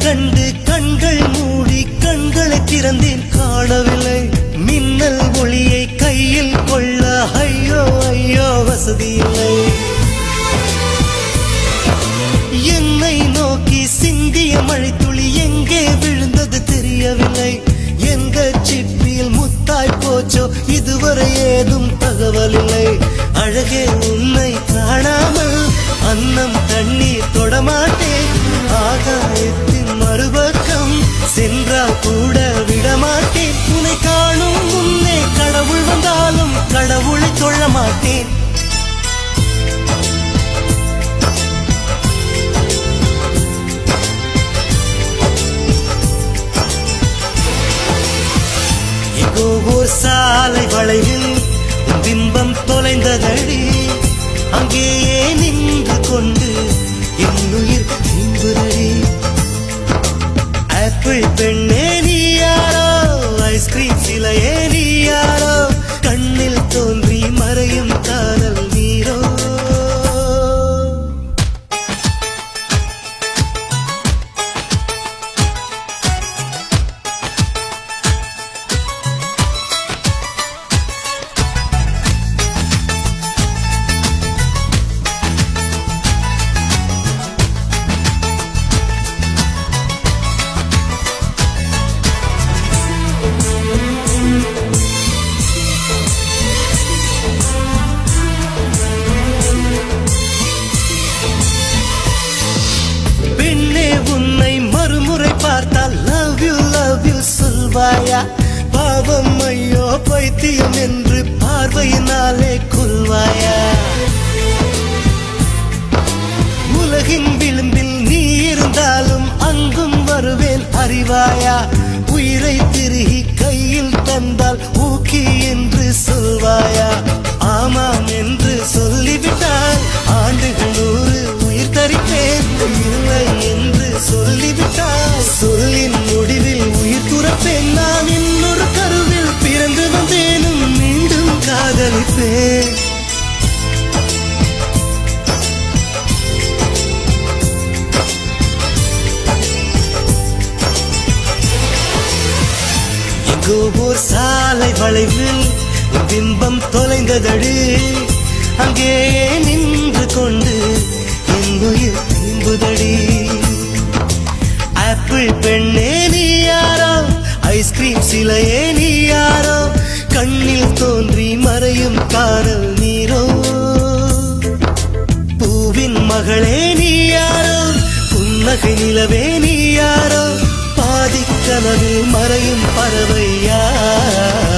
கண்டு கண்கள் மூடி கண்களை திறந்தேன் காணவில்லை மின்னல் ஒளியை கையில் கொள்ள ஐயோ ஐயோ வசதி இல்லை என்னை நோக்கி சிந்திய மழைத்துளி எங்கே விழுந்தது தெரியவில்லை எந்த சிப்பியில் முத்தாய் போச்சோ இதுவரை ஏதும் தகவல் இல்லை அழகே உன்னை காணாமல் அன்னம் தண்ணீர் தொடமாட்டேன் ஆகாயத்தின் மறுபக்கம் சென்றால் கூட விடமாட்டேன் உன்னை காணும் முன்னே கடவுள் வந்தாலும் கடவுளை தொழ மாட்டேன் ஓர் சாலை வளைவில் பிம்பம் தொலைந்ததடி அங்கேயே நின்று கொண்டு என் உயிர் நீங்குதடி ஆப்பிள் பெண்ணே நீ யாரோ ஐஸ்கிரீம் சிலையே நீ யாரோ கண்ணில் தோன்றி மறையும் காதல் நீரோ சொல்வாயா பாவம் ஐயோ பைத்தியம் என்று பார்வையினாலே கொள்வாயா உலகின் விளிம்பில் நீ இருந்தாலும் அங்கும் வருவேன் அறிவாயா உயிரை திருகி கையில் தந்தால் ஊக்கி என்று சொல்வாயா ஆமாம் என்று சொல்லிவிட்டால் ஆண்டுகள் 100 உயிர் தரிப்பேன் இல்லை என்று சொல்லிவிட்டால் சொல்லின் முடிவில் உயிர் துறப்பேன் நான் இன்னொரு கருவில் பிறந்து வந்தேனும் மீண்டும் காதலிப்பேன் எங்கோ ஓர் சாலை வளைவில் பிம்பம் தொலைந்ததடி அங்கேயே நின்று கொண்டு என் உயிர் திரும்புதடி ஆப்பிள் பெண்ணே நீ யாரோ ஐஸ்கிரீம் சிலையே நீ யாரோ கண்ணில் தோன்றி மறையும் காதல் நீரோ பூவின் மகளே நீ யாரோ புன்னகை நிலவே நீ யாரோ பாதிக்கனவில் மறையும் பறவை யார்